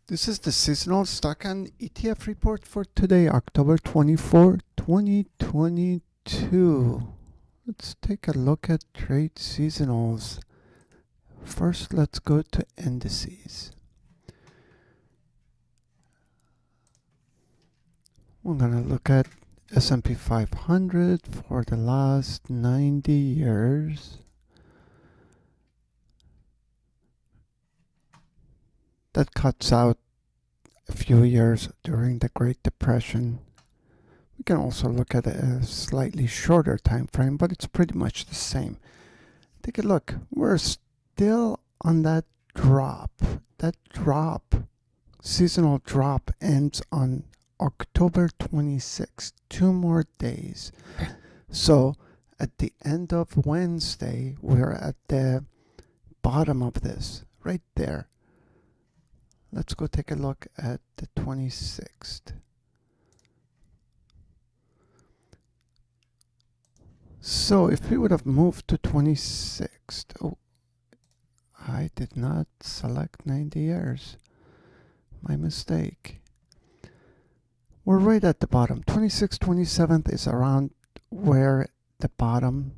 This is the seasonal stock and ETF report for today, October 24, 2022. Let's take a look at trade seasonals. First, let's go to indices. We're going to look at S&P 500 for the last 90 years. That cuts out a few years during the Great Depression. We can also look at a slightly shorter time frame, but it's pretty much the same. Take a look. We're still on that drop. That drop, seasonal drop, ends on October 26th. 2 more days. So at the end of Wednesday, we're at the bottom of this, right there. Let's go take a look at the 26th. So if we would have moved to 26th, oh, I did not select 90 years. My mistake. We're right at the bottom. 26th, 27th is around where the bottom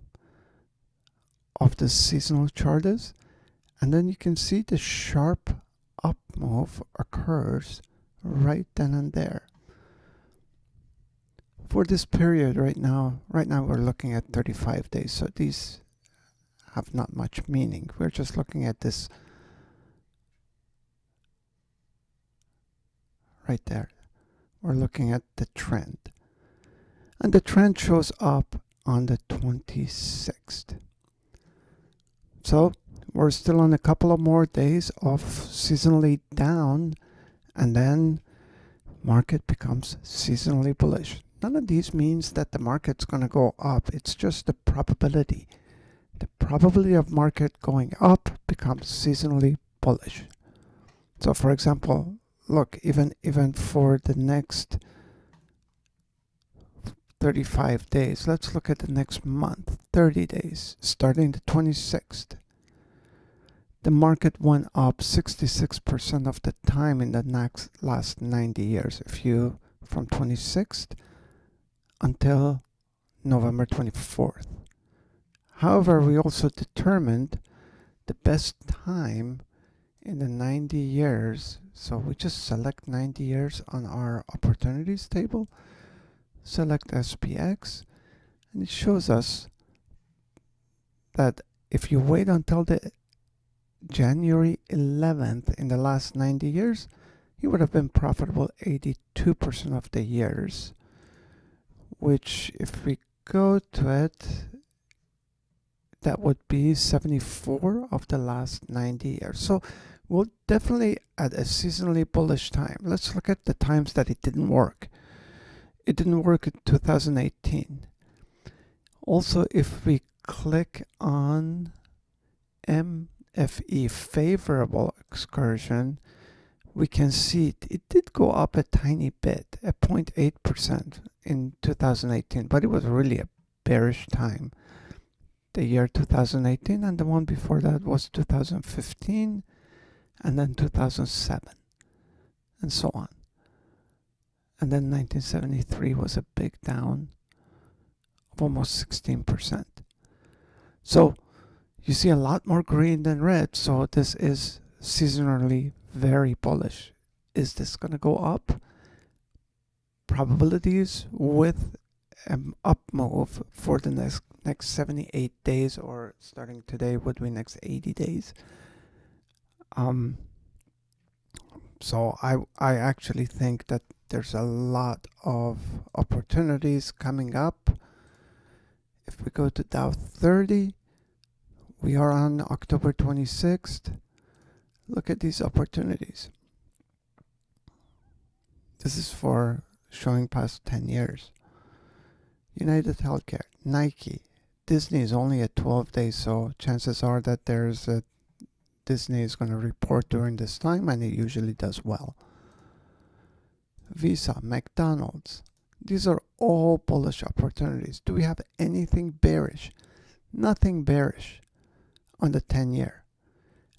of the seasonal chart is. And then you can see the sharp up move occurs right then and there. For this period right now we're looking at 35 days, so these have not much meaning. We're just looking at this right there. We're looking at the trend. And the trend shows up on the 26th. So we're still on a couple of more days of seasonally down, and then market becomes seasonally bullish. None of these means that the market's going to go up. It's just the probability. The probability of market going up becomes seasonally bullish. So for example, look, even for the next 35 days, let's look at the next month, 30 days, starting the 26th. The market went up 66% of the time in the last 90 years. If you, from 26th until November 24th. However, we also determined the best time in the 90 years. So we just select 90 years on our opportunities table, select SPX, and it shows us that if you wait until the January 11th in the last 90 years, you would have been profitable 82% of the years, which if we go to it, that would be 74 of the last 90 years. So we're definitely at a seasonally bullish time. Let's look at the times that it didn't work. It didn't work in 2018. Also, if we click on MFE favorable excursion, we can see it did go up a tiny bit, at 0.8% in 2018, but it was really a bearish time. The year 2018, and the one before that was 2015, and then 2007, and so on. And then 1973 was a big down of almost 16%. So you see a lot more green than red, so this is seasonally very bullish. Is this going to go up? Probabilities with an up move for the next 78 days, or starting today would be next 80 days. So I actually think that there's a lot of opportunities coming up. If we go to Dow 30, we are on October 26th. Look at these opportunities. This is for showing past 10 years. United Healthcare, Nike, Disney is only at 12 days, so chances are that Disney is going to report during this time, and it usually does well. Visa, McDonald's, these are all bullish opportunities. Do we have anything bearish? Nothing bearish on the 10-year.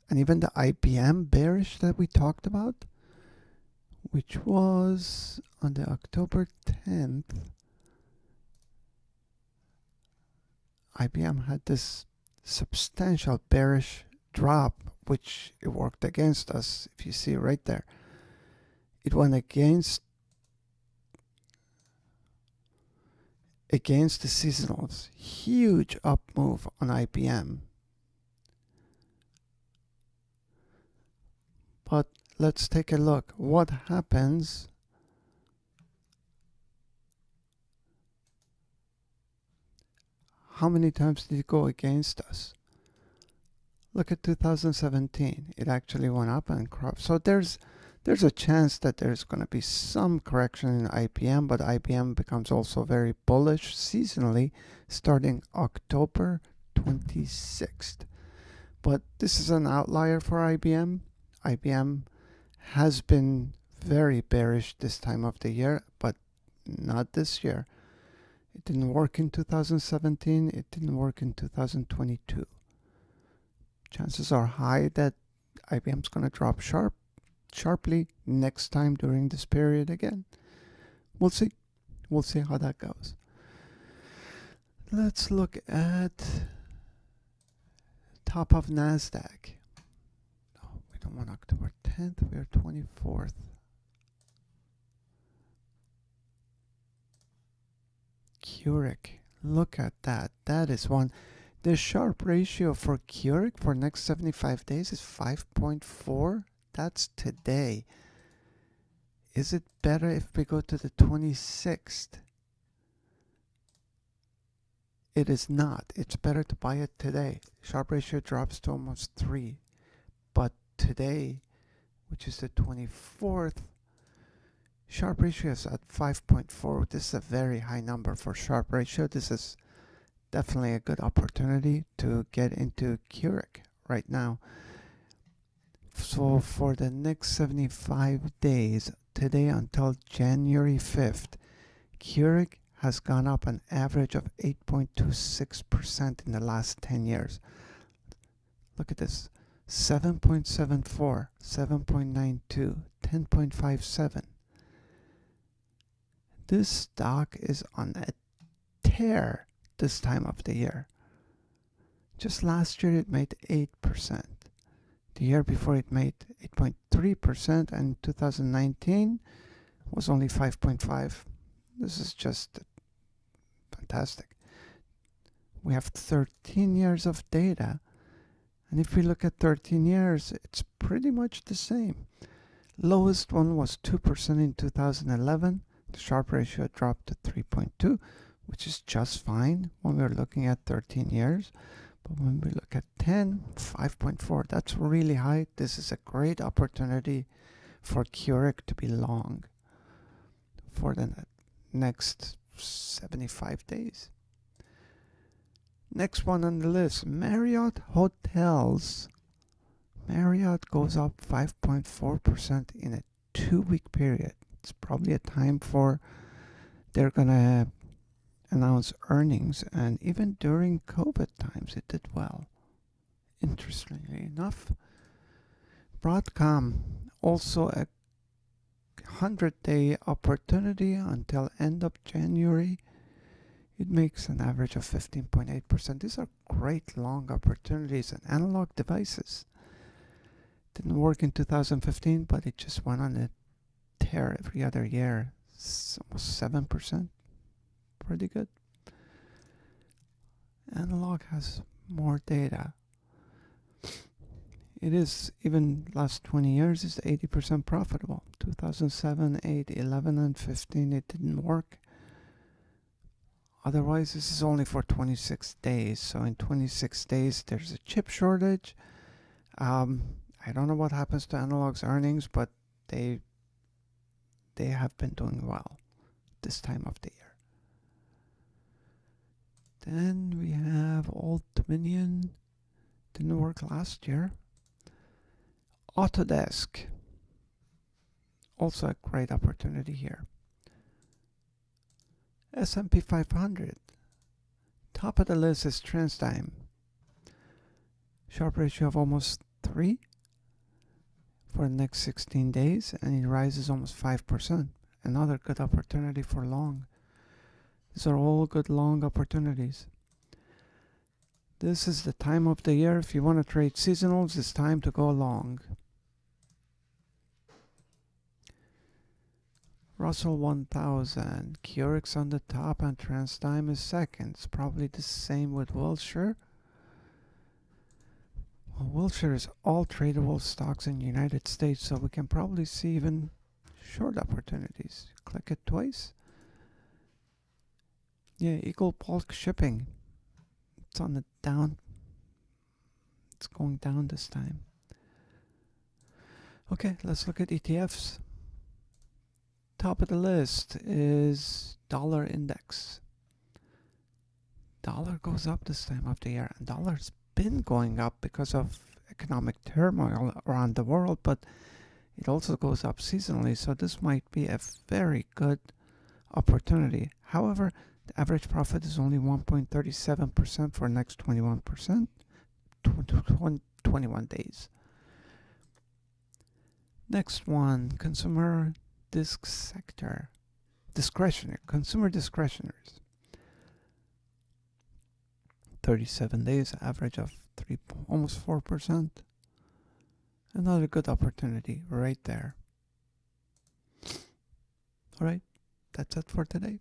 And even the IBM bearish that we talked about, which was on the October 10th. IBM had this substantial bearish drop, which it worked against us. If you see right there, it went against the seasonals. Huge up move on IBM. But let's take a look. What happens? How many times did it go against us? Look at 2017. It actually went up and cropped. So there's a chance that there's going to be some correction in IBM, but IBM becomes also very bullish seasonally starting October 26th. But this is an outlier for IBM. IBM has been very bearish this time of the year, but not this year. It didn't work in 2017. It didn't work in 2022. Chances are high that IBM's going to drop sharply next time during this period again. We'll see. We'll see how that goes. Let's look at top of NASDAQ. No, we don't want October 10th. We are 24th. Keurig. Look at that. That is one. The Sharpe ratio for Keurig for next 75 days is 5.4. That's today. Is it better if we go to the 26th? It is not. It's better to buy it today. Sharpe ratio drops to almost 3. But today, which is the 24th, Sharpe ratio is at 5.4. This is a very high number for Sharpe ratio. This is definitely a good opportunity to get into Keurig right now. So for the next 75 days, today until January 5th, Keurig has gone up an average of 8.26% in the last 10 years. Look at this. 7.74, 7.92, 10.57. This stock is on a tear this time of the year. Just last year it made 8%. The year before it made 8.3%, and 2019 was only 5.5. This is just fantastic. We have 13 years of data, and if we look at 13 years, it's pretty much the same. Lowest one was 2% in 2011. The Sharpe ratio dropped to 3.2, which is just fine when we're looking at 13 years. But when we look at 10, 5.4, that's really high. This is a great opportunity for Keurig to be long for the next 75 days. Next one on the list, Marriott Hotels. Marriott goes up 5.4% in a 2-week period. It's probably a time for they're going to announce earnings, and even during COVID times it did well. Interestingly enough, Broadcom, also a 100-day opportunity until end of January. It makes an average of 15.8%. These are great long opportunities and analog devices. Didn't work in 2015, but it just went on a tear every other year. It's almost 7%. Pretty good. Analog has more data. It is, even last 20 years, is 80% profitable. 2007, 8, 11, and 15, it didn't work. Otherwise, this is only for 26 days. So in 26 days, there's a chip shortage. I don't know what happens to Analog's earnings, but they have been doing well this time of the year. Then we have Old Dominion. Didn't work last year. Autodesk. Also a great opportunity here. S&P 500. Top of the list is TransDigm. Sharpe ratio of almost 3. for the next 16 days, and it rises almost 5%. Another good opportunity for long. These are all good long opportunities. This is the time of the year. If you want to trade seasonals, it's time to go long. Russell 1000, Curix on the top and TransDime is second. It's probably the same with Wilshire. Well, Wilshire is all tradable stocks in the United States, so we can probably see even short opportunities. Click it twice. Yeah, Eagle Bulk Shipping. It's on the down. It's going down this time. Okay, let's look at ETFs. Top of the list is dollar index. Dollar goes up this time of the year, and dollar's been going up because of economic turmoil around the world, but it also goes up seasonally, so this might be a very good opportunity. However, the average profit is only 1.37% for next 21 days. Next one, consumer sector. Consumer discretionaries. 37 days, average of almost 4%. Another good opportunity right there. All right, that's it for today.